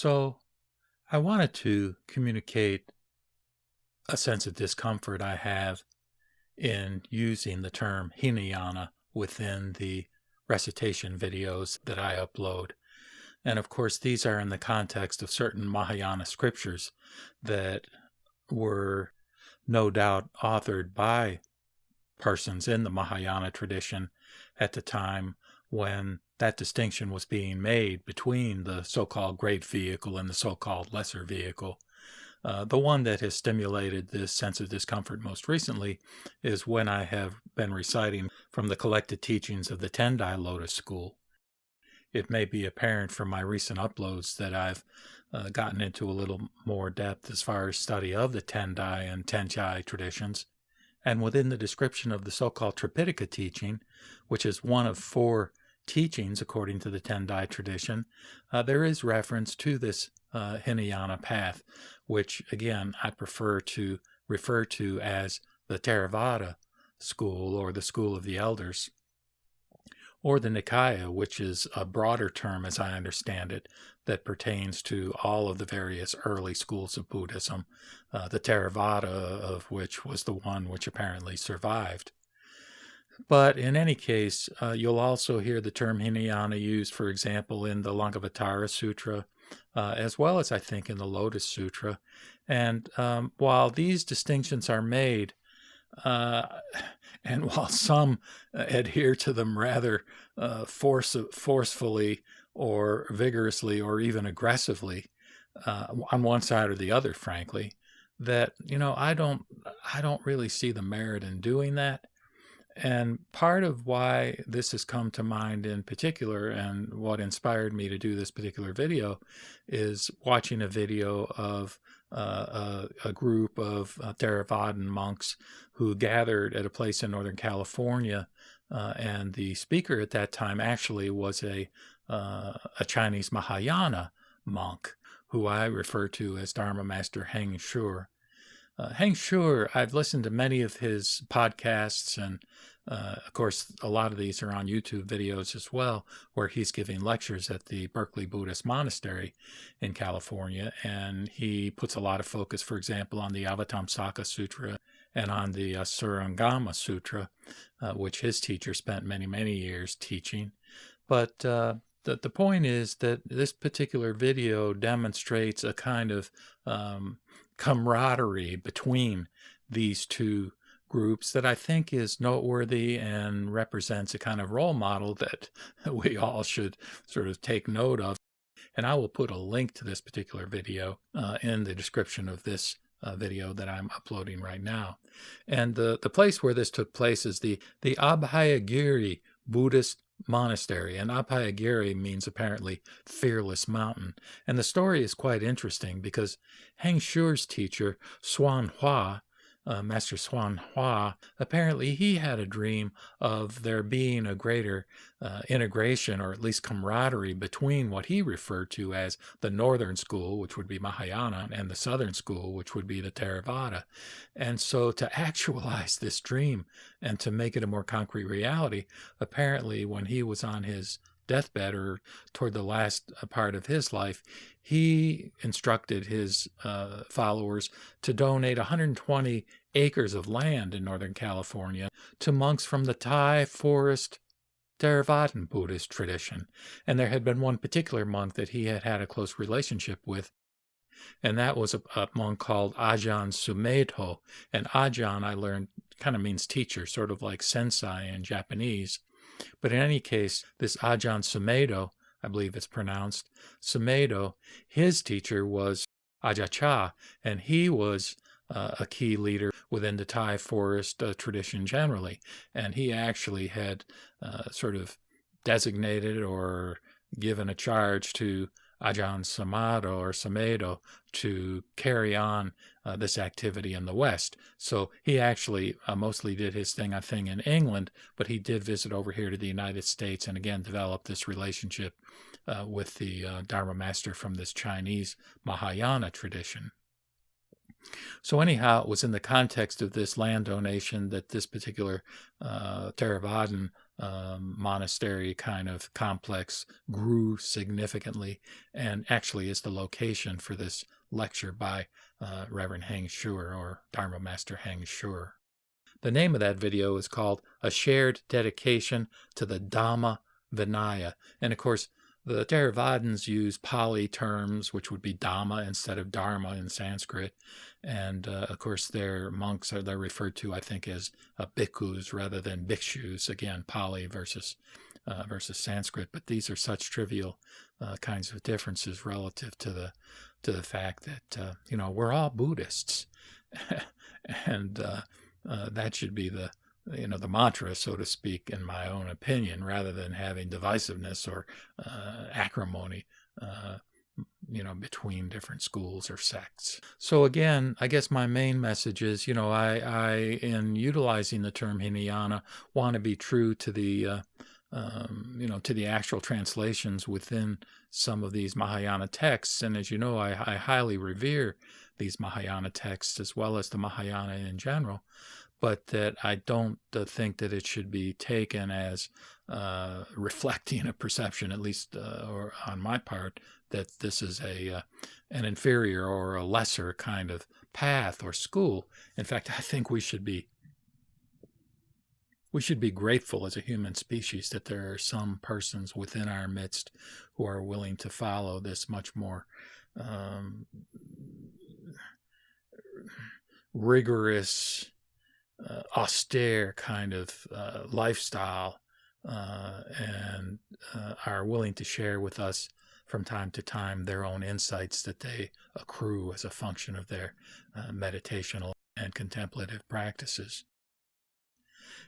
So, I wanted to communicate a sense of discomfort I have in using the term Hinayana within the recitation videos that I upload. And of course, these are in the context of certain Mahayana scriptures that were no doubt authored by persons in the Mahayana tradition at the time when that distinction was being made between the so-called great vehicle and the so-called lesser vehicle. The one that has stimulated this sense of discomfort most recently is when I have been reciting from the collected teachings of the Tendai Lotus School. It may be apparent from my recent uploads that I've gotten into a little more depth as far as study of the Tendai and Tenjai traditions. And within the description of the so-called Tripitaka teaching, which is one of four teachings according to the Tendai tradition, there is reference to this Hinayana path, which again I prefer to refer to as the Theravada school or the school of the elders, or the Nikaya, which is a broader term as I understand it that pertains to all of the various early schools of Buddhism, the Theravada of which was the one which apparently survived. But in any case, you'll also hear the term Hinayana used, for example, in the Lankavatara Sutra, as well as I think in the Lotus Sutra. And while these distinctions are made, and while some adhere to them rather forcefully or vigorously or even aggressively, on one side or the other, frankly, that I don't really see the merit in doing that. And part of why this has come to mind in particular, and what inspired me to do this particular video, is watching a video of a group of Theravadan monks who gathered at a place in Northern California, and the speaker at that time actually was a Chinese Mahayana monk, who I refer to as Dharma Master Heng Shure. Heng Shure, I've listened to many of his podcasts, and of course, a lot of these are on YouTube videos as well, where he's giving lectures at the Berkeley Buddhist Monastery in California. And he puts a lot of focus, for example, on the Avatamsaka Sutra and on the Surangama Sutra, which his teacher spent many, many years teaching. But the point is that this particular video demonstrates a kind of camaraderie between these two groups that I think is noteworthy and represents a kind of role model that we all should sort of take note of. And I will put a link to this particular video in the description of this video that I'm uploading right now. And the place where this took place is the Abhayagiri Buddhist Monastery, and Abhayagiri means apparently fearless mountain. And the story is quite interesting because Heng Shure's teacher, Xuan Hua, Master Xuan Hua, apparently he had a dream of there being a greater integration, or at least camaraderie, between what he referred to as the northern school, which would be Mahayana, and the southern school, which would be the Theravada. And so to actualize this dream and to make it a more concrete reality, apparently when he was on his deathbed or toward the last part of his life, he instructed his followers to donate 120 acres of land in Northern California to monks from the Thai forest Theravadan Buddhist tradition. And there had been one particular monk that he had had a close relationship with, and that was a monk called Ajahn Sumedho. And Ajahn, I learned, kind of means teacher, sort of like sensei in Japanese. But in any case, this Ajahn Sumedho, I believe it's pronounced Sumedho, his teacher was Ajacha, and he was a key leader within the Thai forest tradition generally. And he actually had sort of designated or given a charge to Ajahn Sumedho to carry on this activity in the West. So he actually mostly did his thing in England, but he did visit over here to the United States and again develop this relationship with the Dharma master from this Chinese Mahayana tradition. So anyhow, it was in the context of this land donation that this particular Theravadan monastery kind of complex grew significantly, and actually is the location for this lecture by Reverend Heng Shure, or Dharma Master Heng Shure. The name of that video is called A Shared Dedication to the Dhamma Vinaya. And of course, the Theravadins use Pali terms, which would be Dhamma instead of Dharma in Sanskrit. And of course, their monks they're referred to, I think, as bhikkhus rather than bhikshus. Again, Pali versus Sanskrit. But these are such trivial kinds of differences relative to the fact that we're all Buddhists, and that should be the mantra, so to speak, in my own opinion, rather than having divisiveness or acrimony, between different schools or sects. So again, I guess my main message is, I in utilizing the term Hinayana, want to be true to the, to the actual translations within some of these Mahayana texts. And as you know, I highly revere these Mahayana texts as well as the Mahayana in general, but that I don't think that it should be taken as reflecting a perception, at least or on my part, that this is an inferior or a lesser kind of path or school. In fact, I think we should be grateful as a human species that there are some persons within our midst who are willing to follow this much more rigorous, austere kind of lifestyle, and are willing to share with us from time to time their own insights that they accrue as a function of their meditational and contemplative practices.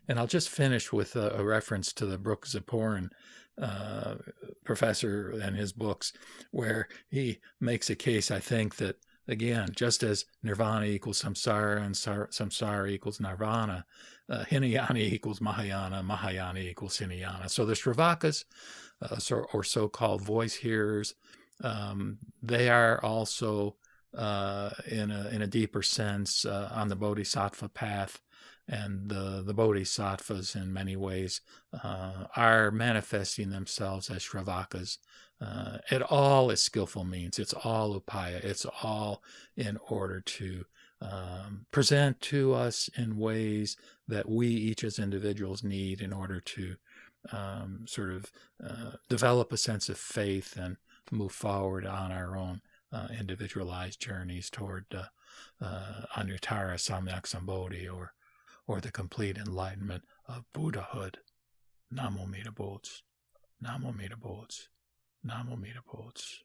And I'll just finish with a reference to the Brooke Zipporah professor and his books, where he makes a case, I think, that again, just as nirvana equals samsara and samsara equals nirvana, Hinayana equals Mahayana, Mahayana equals Hinayana. So the Shravakas, or so-called voice hearers, they are also, in a deeper sense, on the Bodhisattva path. And the Bodhisattvas, in many ways, are manifesting themselves as Shravakas. It all is skillful means. It's all upaya. It's all in order to present to us in ways that we each as individuals need in order to develop a sense of faith and move forward on our own individualized journeys toward Anuttara Samyak Sambodhi, or the complete enlightenment of Buddhahood. Namo Mita Bodhs. Namo Mita Bodhs. Namo Mita Bodhs.